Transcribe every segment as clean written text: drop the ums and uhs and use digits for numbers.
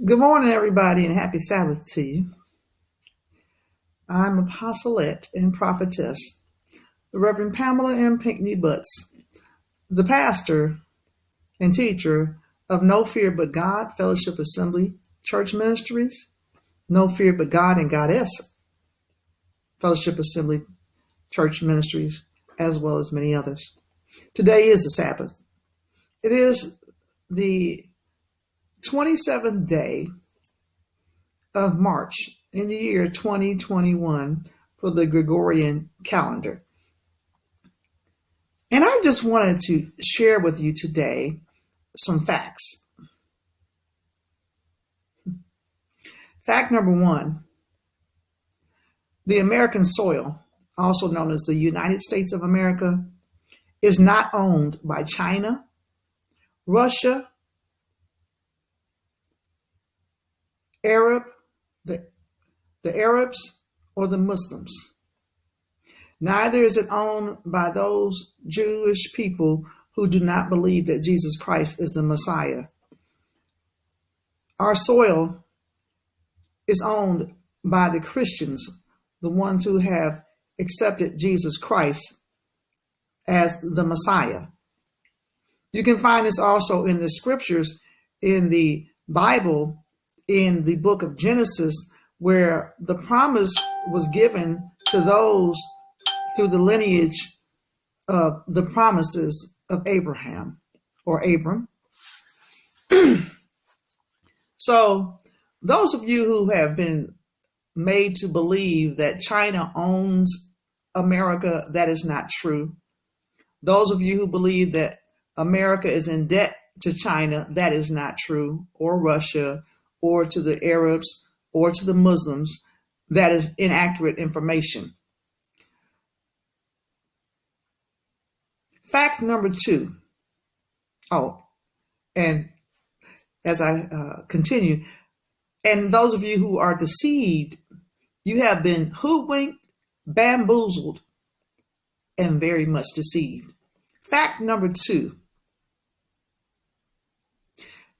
Good morning, everybody, and happy Sabbath to you. I'm Apostolette and Prophetess, the Reverend Pamela M. Pinckney Butts, the pastor and teacher of No Fear But God Fellowship Assembly Church Ministries, No Fear But God and Goddess Fellowship Assembly Church Ministries, as well as many others. Today is the Sabbath. It is the 27th day of March in the year 2021 for the Gregorian calendar. And I just wanted to share with you today some facts. Fact number one, the American soil, also known as the United States of America, is not owned by China, Russia, Arab, the Arabs, or the Muslims. Neither is it owned by those Jewish people who do not believe that Jesus Christ is the Messiah. Our soil is owned by the Christians, the ones who have accepted Jesus Christ as the Messiah. You can find this also in the scriptures in the Bible, in the book of Genesis, where the promise was given to those through the lineage of the promises of Abraham or Abram. So those of you who have been made to believe that China owns America, that is not true. Those of you who believe that America is in debt to China, that is not true, or Russia, or to the Arabs, or to the Muslims, that is inaccurate information. Fact number two. Oh, and as I continue, and those of you who are deceived, you have been hoodwinked, bamboozled, and very much deceived. Fact number two.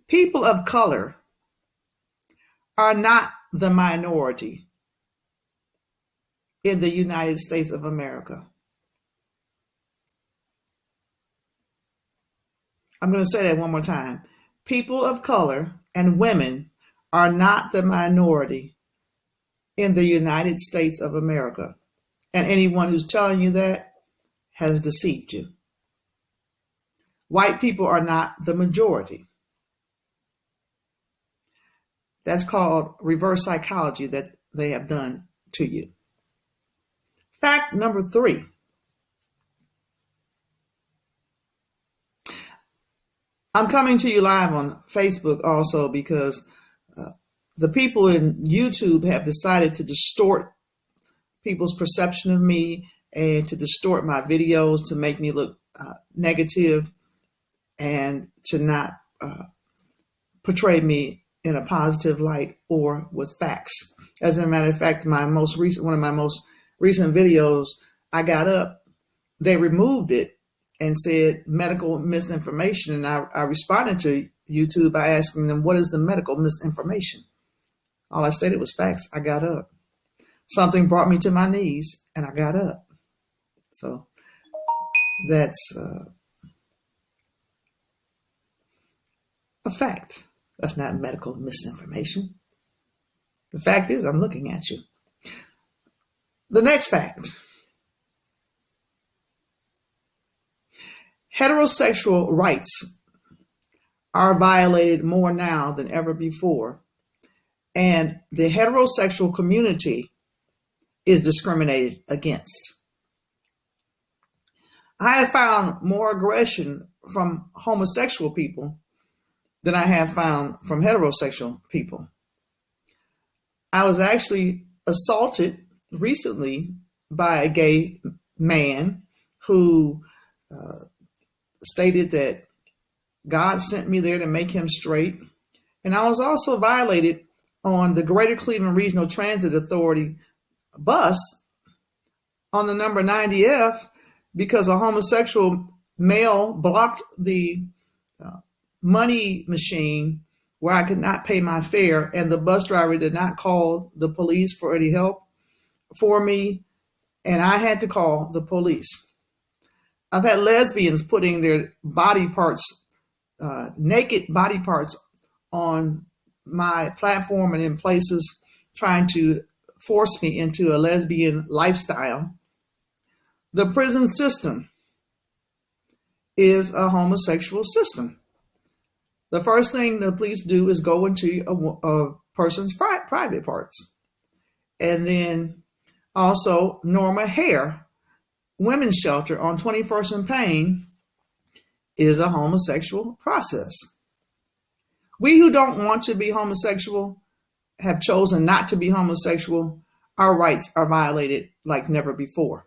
People of color are not the minority in the United States of America. I'm going to say that one more time. People of color and women are not the minority in the United States of America. And anyone who's telling you that has deceived you. White people are not the majority. That's called reverse psychology that they have done to you. Fact number three. I'm coming to you live on Facebook also because the people in YouTube have decided to distort people's perception of me and to distort my videos to make me look negative and to not portray me in a positive light or with facts. As a matter of fact, one of my most recent videos, I got up, they removed it and said medical misinformation. And I responded to YouTube by asking them, what is the medical misinformation? All I stated was facts. I got up. Something brought me to my knees and I got up. So that's a fact. That's not medical misinformation. The fact is, I'm looking at you. The next fact. Heterosexual rights are violated more now than ever before, and the heterosexual community is discriminated against. I have found more aggression from homosexual people than I have found from heterosexual people. I was actually assaulted recently by a gay man who stated that God sent me there to make him straight. And I was also violated on the Greater Cleveland Regional Transit Authority bus on the number 90F because a homosexual male blocked the money machine where I could not pay my fare, and the bus driver did not call the police for any help for me, and I had to call the police. I've had lesbians putting their body parts, naked body parts, on my platform and in places, trying to force me into a lesbian lifestyle. The prison system is a homosexual system. The first thing the police do is go into a person's private parts. And then also Norma Hare Women's Shelter on 21st and Payne is a homosexual process. We who don't want to be homosexual have chosen not to be homosexual. Our rights are violated like never before.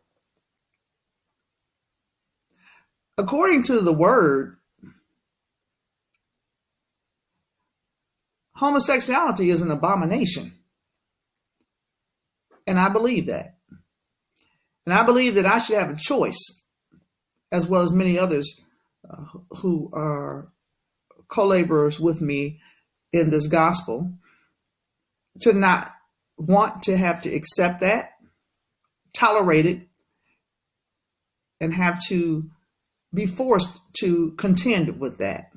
According to the word, homosexuality is an abomination. And I believe that. And I believe that I should have a choice, as well as many others who are co-laborers with me in this gospel, to not want to have to accept that, tolerate it, and have to be forced to contend with that.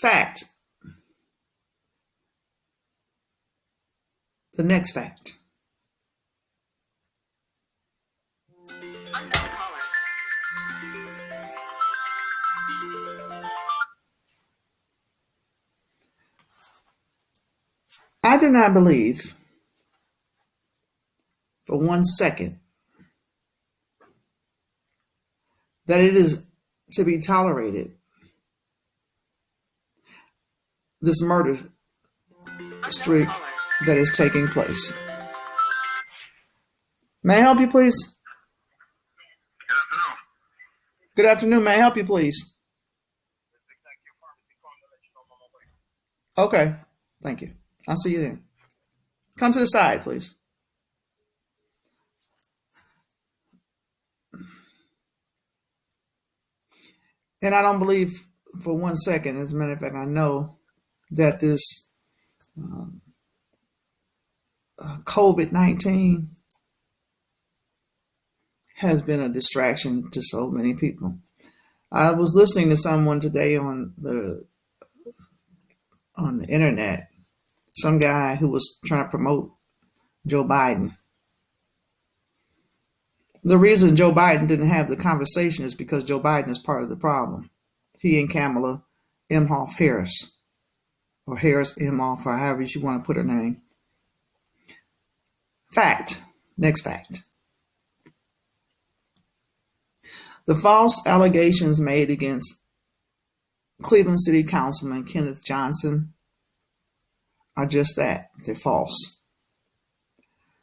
Fact. The next fact. I do not believe for 1 second that it is to be tolerated, this murder streak that is taking place. May I help you, please? Good afternoon. May I help you, please? Okay. Thank you. I'll see you then. Come to the side, please. And I don't believe for 1 second, as a matter of fact, I know that this COVID-19 has been a distraction to so many people. I was listening to someone today on the internet, some guy who was trying to promote Joe Biden. The reason Joe Biden didn't have the conversation is because Joe Biden is part of the problem. He and Kamala Inhofe Harris, or Harris Inhofe, or however you want to put her name. Fact. Next fact. The false allegations made against Cleveland City Councilman Kenneth Johnson are just that. They're false.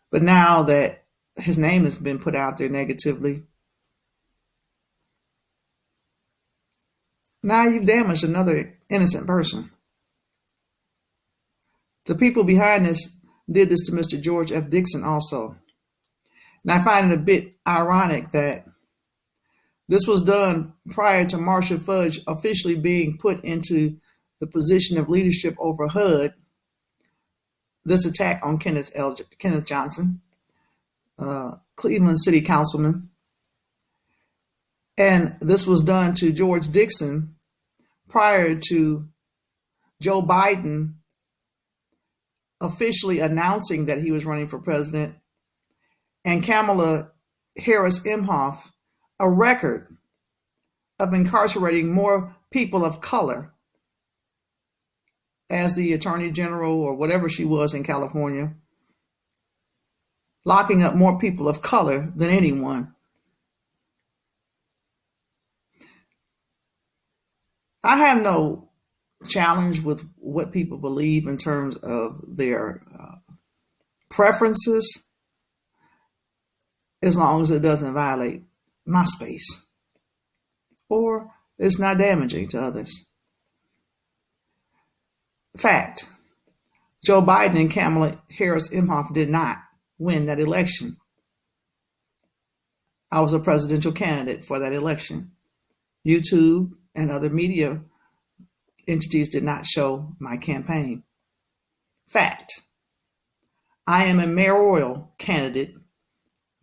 But now that his name has been put out there negatively, now you've damaged another innocent person. The people behind this did this to Mr. George F. Dixon also. And I find it a bit ironic that this was done prior to Marcia Fudge officially being put into the position of leadership over HUD. This attack on Kenneth Johnson, Cleveland City Councilman. And this was done to George Dixon prior to Joe Biden officially announcing that he was running for president, and Kamala Harris Inhofe, a record of incarcerating more people of color as the attorney general or whatever she was in California, locking up more people of color than anyone. I have no challenge with what people believe in terms of their preferences, as long as it doesn't violate my space or it's not damaging to others. Fact. Joe Biden and Kamala Harris Inhofe did not win that election. I was a presidential candidate for that eletion. YouTube and other media entities did not show my campaign. Fact, I am a mayoral candidate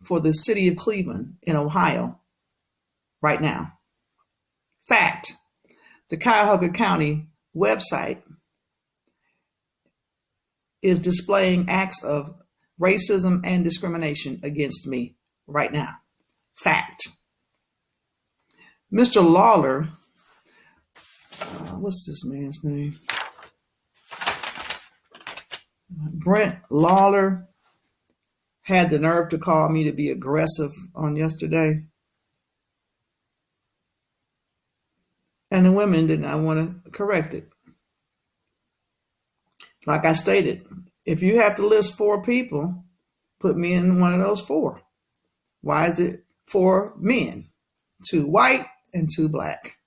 for the city of Cleveland in Ohio right now. Fact, the Cuyahoga County website is displaying acts of racism and discrimination against me right now. Fact. Mr. Lawler, what's this man's name? Brent Lawler had the nerve to call me to be aggressive on yesterday. And the women did not want to correct it. Like I stated, if you have to list 4 people, put me in one of those 4. Why is it 4 men, 2 white and 2 black?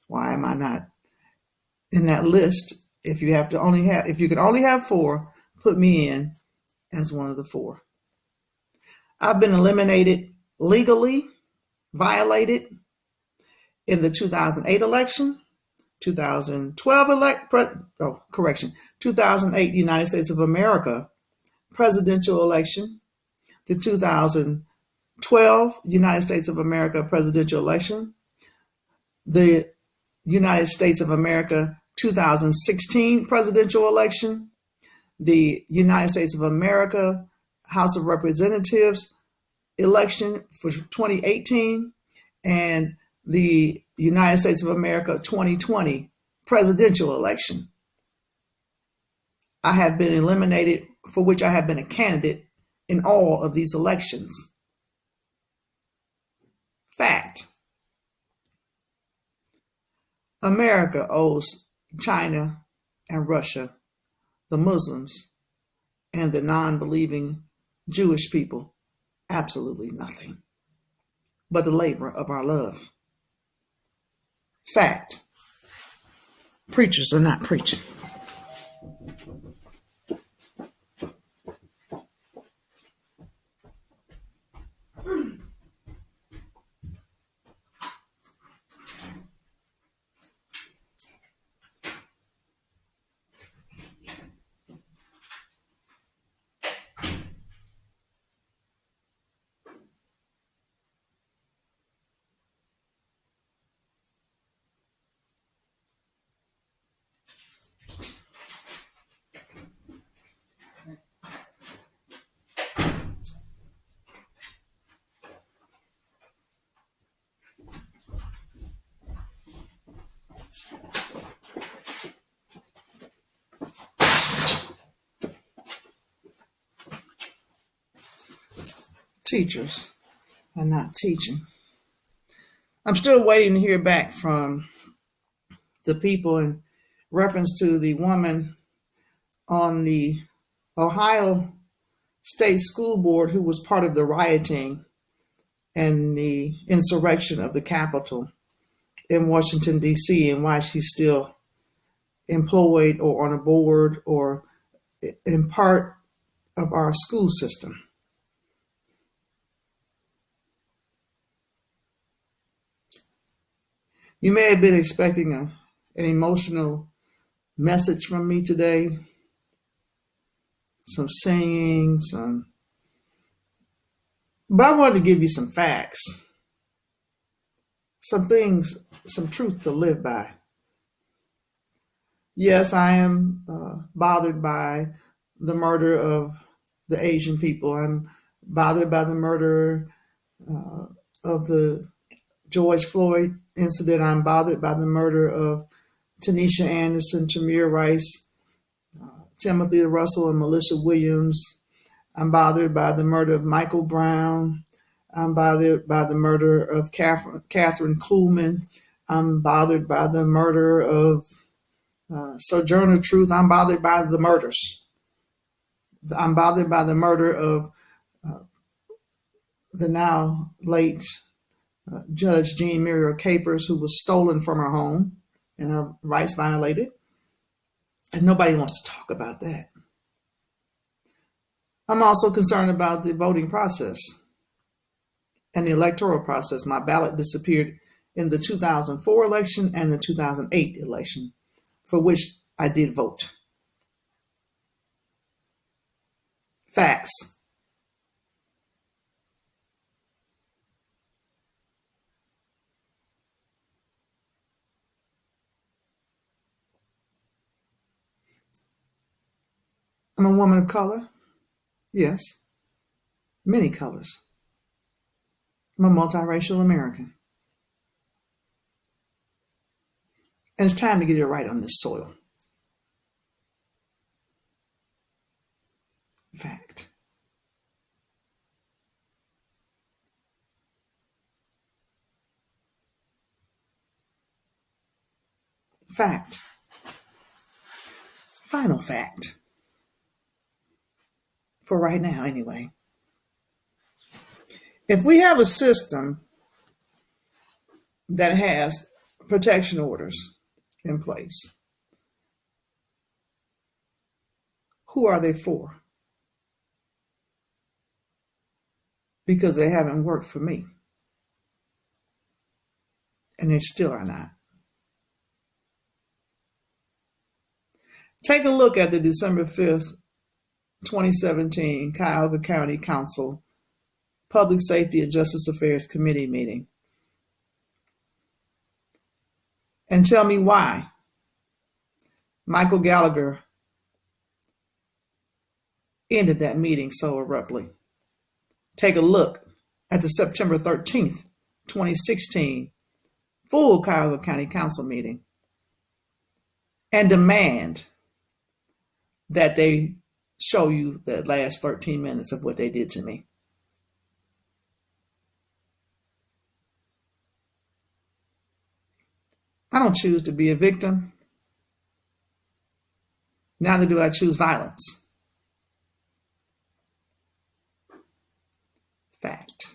Why am I not in that list? If you can only have 4, put me in as one of the 4. I've been eliminated legally, violated in the 2008 election, 2008 United States of America presidential election, the 2012 United States of America presidential election, the United States of America 2016 presidential election, the United States of America House of Representatives election for 2018, and the United States of America 2020 presidential election. I have been eliminated, for which I have been a candidate in all of these elections. Fact. America owes China and Russia, the Muslims, and the non-believing Jewish people absolutely nothing but the labor of our love. Fact. Preachers are not preaching. Teachers are not teaching. I'm still waiting to hear back from the people in reference to the woman on the Ohio State School Board who was part of the rioting and the insurrection of the Capitol in Washington, D.C., and why she's still employed or on a board or in part of our school system. You may have been expecting an emotional message from me today, some singing, but I wanted to give you some facts, some things, some truth to live by. Yes, I am bothered by the murder of the Asian people. I'm bothered by the murder of the George Floyd incident. I'm bothered by the murder of Tanisha Anderson, Tamir Rice, Timothy Russell, and Melissa Williams. I'm bothered by the murder of Michael Brown. I'm bothered by the murder of Catherine Kuhlman. I'm bothered by the murder of Sojourner Truth. I'm bothered by the murders. I'm bothered by the murder of the now late Judge Jean Muriel Capers, who was stolen from her home and her rights violated. And nobody wants to talk about that. I'm also concerned about the voting process and the electoral process. My ballot disappeared in the 2004 election and the 2008 election, for which I did vote. Facts. I'm a woman of color. Yes, many colors. I'm a multiracial American. And it's time to get it right on this soil. Fact. Fact. Final fact. For right now, anyway. If we have a system that has protection orders in place, who are they for? Because they haven't worked for me. And they still are not. Take a look at the December 5th, 2017 Cuyahoga County Council Public Safety and Justice Affairs Committee meeting and tell me why Michael Gallagher ended that meeting so abruptly. Take a look at the September 13th, 2016 full Cuyahoga County Council meeting and demand that they show you the last 13 minutes of what they did to me. I don't choose to be a victim. Neither do I choose violence. Fact.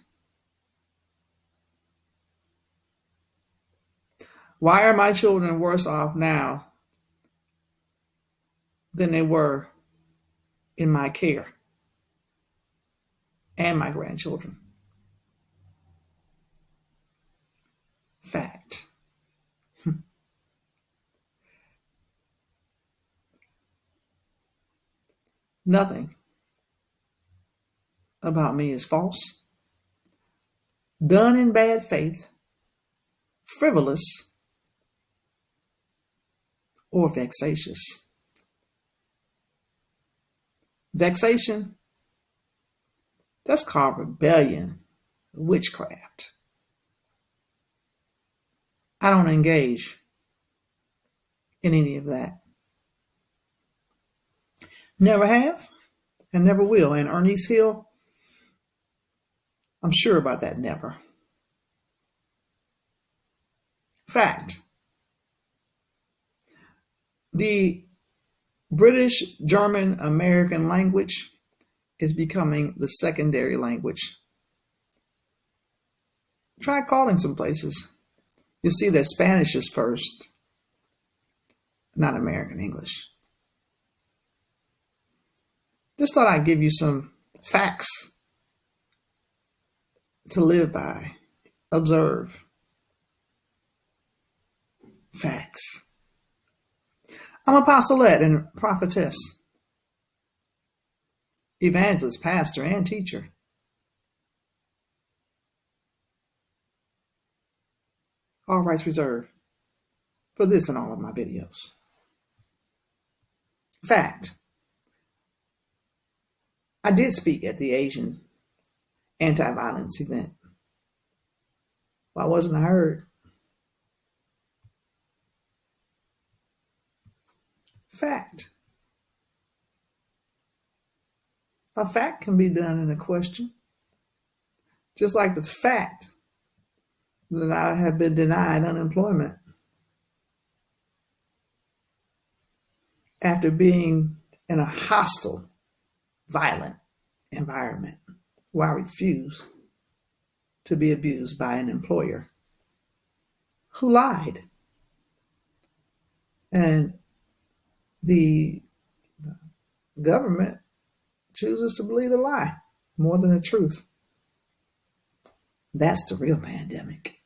Why are my children worse off now than they were in my care and my grandchildren? Fact. Nothing about me is false, done in bad faith, frivolous, or vexatious. Vexation, that's called rebellion, witchcraft. I don't engage in any of that. Never have and never will. And Ernest Hill, I'm sure about that never. Fact. The British, German, American language is becoming the secondary language. Try calling some places. You'll see that Spanish is first, not American English. Just thought I'd give you some facts to live by, observe. Facts. I'm apostolate and prophetess, evangelist, pastor, and teacher. All rights reserved for this and all of my videos. Fact. I did speak at the Asian anti-violence event. Why wasn't I heard? Fact. A fact can be done in a question. Just like the fact that I have been denied unemployment after being in a hostile, violent environment where I refuse to be abused by an employer who lied. And the government chooses to believe a lie more than the truth. That's the real pandemic.